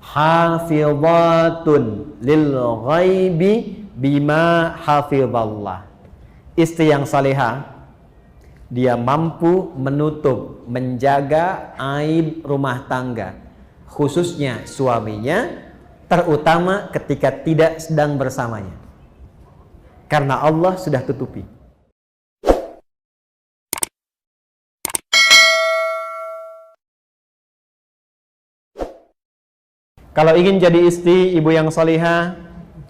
hafizatun lil ghaibi bima hafizallah. Istri yang salihah, dia mampu menutup, menjaga aib rumah tangga, khususnya suaminya, terutama ketika tidak sedang bersamanya, karena Allah sudah tutupi. Kalau ingin jadi istri ibu yang salihah,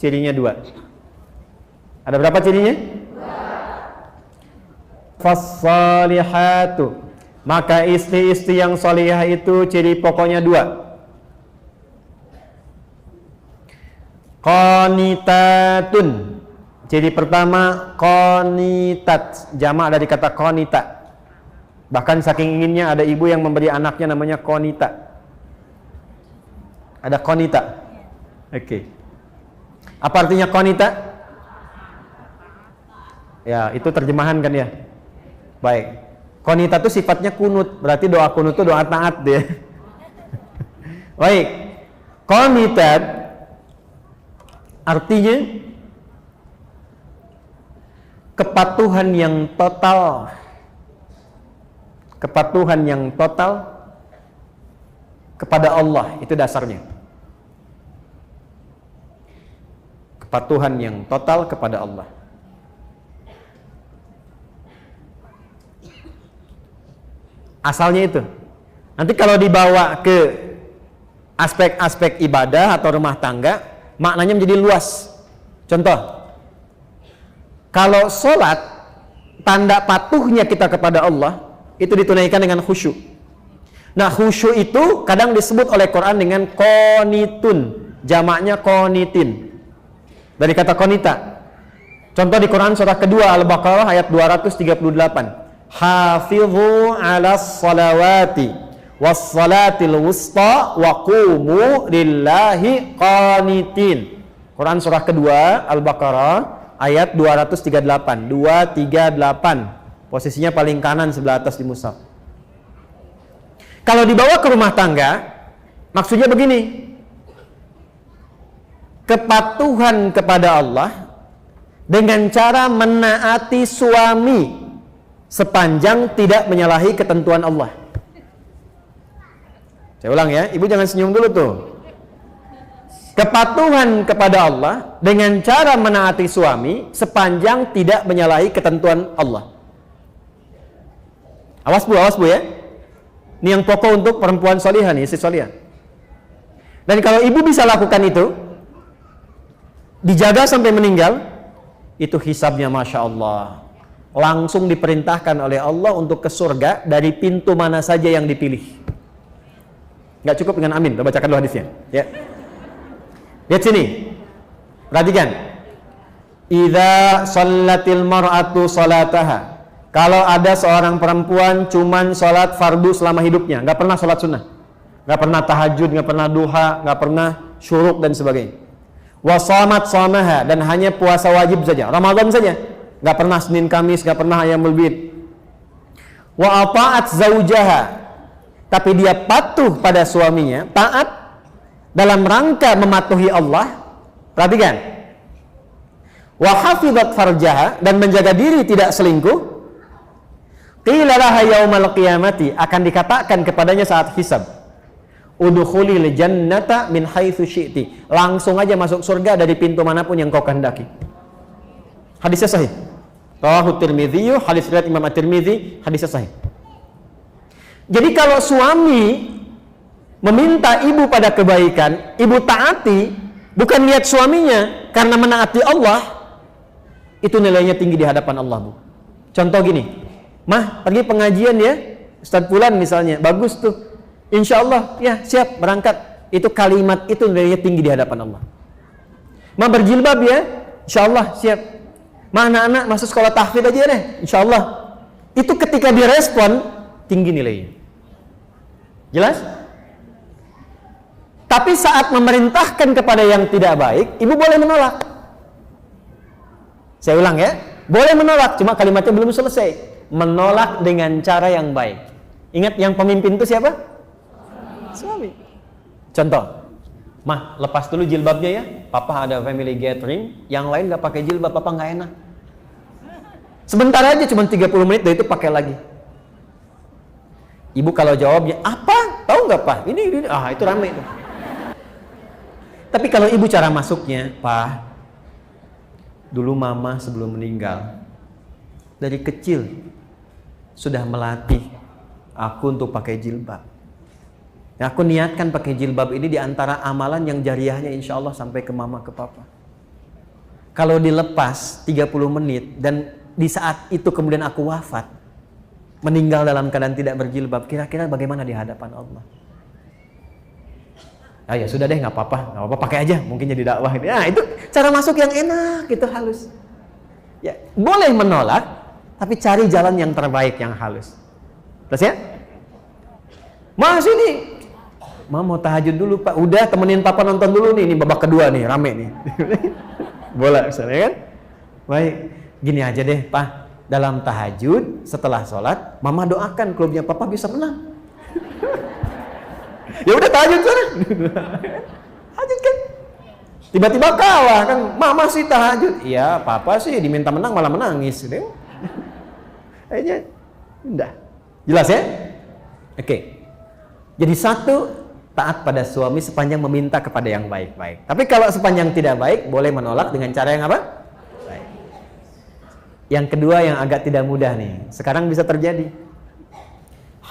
cirinya 2. Ada berapa cirinya? 2. Fassalihatu. Maka istri-istri yang salihah itu ciri pokoknya 2. Qanitatun. Ciri pertama qanitat, jamak dari kata qanita. Bahkan saking inginnya ada ibu yang memberi anaknya namanya qanita. Ada qanita. Oke. Apa artinya qanita? Ya, itu terjemahan kan ya. Baik. Qanita itu sifatnya kunut, berarti doa kunut itu doa taat dia. Baik. Qanitat artinya kepatuhan yang total. Kepatuhan yang total kepada Allah, itu dasarnya. Kepatuhan yang total kepada Allah. Asalnya itu. Nanti kalau dibawa ke aspek-aspek ibadah atau rumah tangga, maknanya menjadi luas. Contoh, kalau sholat, tanda patuhnya kita kepada Allah itu ditunaikan dengan khusyuk. Nah, khusyuk itu kadang disebut oleh Quran dengan qanitun, jamaknya qanitin, dari kata qanita. Contoh di Quran surah kedua Al-Baqarah ayat 238. Hafizu 'alas salawati was salatil wusta wa qumu lillahi qanitin. Quran surah kedua Al-Baqarah ayat 238. 238. Posisinya paling kanan sebelah atas di mushaf. Kalau dibawa ke rumah tangga, maksudnya begini. Kepatuhan kepada Allah dengan cara menaati suami sepanjang tidak menyalahi ketentuan Allah. Saya ulang ya, ibu jangan senyum dulu tuh. Kepatuhan kepada Allah dengan cara menaati suami sepanjang tidak menyalahi ketentuan Allah. Awas bu ya. Ini yang pokok untuk perempuan salihah nih, istri salihah. Dan kalau ibu bisa lakukan itu, dijaga sampai meninggal, itu hisabnya Masya Allah. Langsung diperintahkan oleh Allah untuk ke surga dari pintu mana saja yang dipilih. Nggak cukup dengan amin, kita bacakan dulu hadisnya. Ya. Lihat sini, perhatikan. Idza shallatil mar'atu salataha. Kalau ada seorang perempuan cuman sholat fardu selama hidupnya, nggak pernah sholat sunnah, nggak pernah tahajud, nggak pernah duha, nggak pernah syuruk dan sebagainya. Wasamat samaha, dan hanya puasa wajib saja, Ramadan saja, nggak pernah Senin Kamis, nggak pernah Ayyamul Bid. Wa ata'at zaujaha, tapi dia patuh pada suaminya, taat dalam rangka mematuhi Allah. Perhatikan. Wa hafizat farjaha, dan menjaga diri tidak selingkuh. Qila laha yaumal qiyamati, akan dikatakan kepadanya saat hisab, udkhulil jannata min haitsu syi'ti, langsung aja masuk surga dari pintu manapun yang kau kehendaki. Hadisnya sahih. Rawahu Tirmidzi, hadis riwayat Imam At-Tirmidzi, hadisnya sahih. Jadi kalau suami meminta ibu pada kebaikan, ibu taati, bukan lihat suaminya karena menaati Allah, itu nilainya tinggi di hadapan Allah, Bu. Contoh gini, Mah, pergi pengajian ya, Ustadz Fulan misalnya, bagus tuh, insya Allah, ya siap berangkat. Itu kalimat itu nilainya tinggi di hadapan Allah. Mah berjilbab ya, insya Allah siap. Mah anak-anak masuk sekolah tahfidz aja deh, insya Allah. Itu ketika direspon, tinggi nilainya. Jelas? Tapi saat memerintahkan kepada yang tidak baik, ibu boleh menolak. Saya ulang ya, boleh menolak, cuma kalimatnya belum selesai. Menolak dengan cara yang baik. Ingat yang pemimpin itu siapa? Suami. Contoh, Mah, lepas dulu jilbabnya ya. Papa ada family gathering, yang lain nggak pakai jilbab, papa nggak enak. Sebentar aja, cuma 30 menit, dari itu pakai lagi. Ibu kalau jawabnya, apa? Tahu nggak Pak? Ini, itu rame itu. Tapi kalau ibu cara masuknya, Pak, dulu mama sebelum meninggal, dari kecil sudah melatih aku untuk pakai jilbab. Aku niatkan pakai jilbab ini di antara amalan yang jariahnya insya Allah sampai ke mama, ke papa. Kalau dilepas 30 menit dan di saat itu kemudian aku wafat, meninggal dalam keadaan tidak berjilbab, kira-kira bagaimana di hadapan Allah? Ah ya sudah deh, nggak apa-apa, pakai aja, mungkin jadi dakwah. Nah itu cara masuk yang enak, itu halus. Ya boleh menolak, tapi cari jalan yang terbaik, yang halus. Terus ya? Mas ini mau tahajud dulu Pak. Udah, temenin Papa nonton dulu nih. Ini babak kedua nih, rame nih. Bola misalnya kan? Baik, gini aja deh Pak. Dalam tahajud, setelah sholat, Mama doakan klubnya Papa bisa menang. Ya udah tahajud sana. Tahajud kan? Tiba-tiba kalah kan? Mama sih tahajud. Iya, Papa sih diminta menang malah menangis. Aja, udah. Jelas ya? Oke. Jadi satu, taat pada suami sepanjang meminta kepada yang baik-baik. Tapi kalau sepanjang tidak baik, boleh menolak dengan cara yang apa? Baik. Yang kedua yang agak tidak mudah nih. Sekarang bisa terjadi.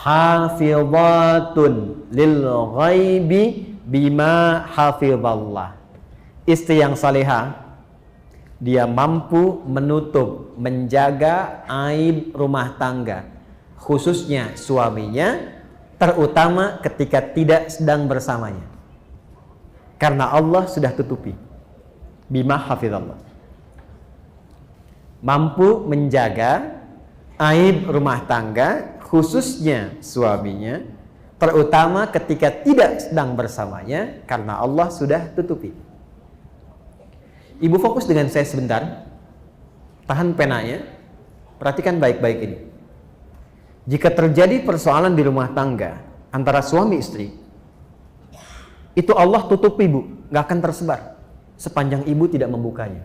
Hafizatun lil ghaibi bima hafizallah. Istri yang salihah, dia mampu menutup, menjaga aib rumah tangga, khususnya suaminya, terutama ketika tidak sedang bersamanya. Karena Allah sudah tutupi. Bima hafizallah. Mampu menjaga aib rumah tangga, khususnya suaminya, terutama ketika tidak sedang bersamanya, karena Allah sudah tutupi. Ibu fokus dengan saya sebentar. Tahan penanya. Perhatikan baik-baik ini. Jika terjadi persoalan di rumah tangga antara suami istri, itu Allah tutup ibu, nggak akan tersebar sepanjang ibu tidak membukanya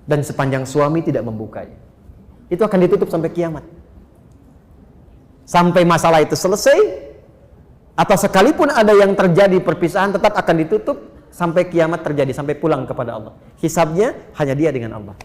dan sepanjang suami tidak membukanya. Itu akan ditutup sampai kiamat, sampai masalah itu selesai, atau sekalipun ada yang terjadi perpisahan tetap akan ditutup sampai kiamat terjadi, sampai pulang kepada Allah. Hisabnya hanya dia dengan Allah.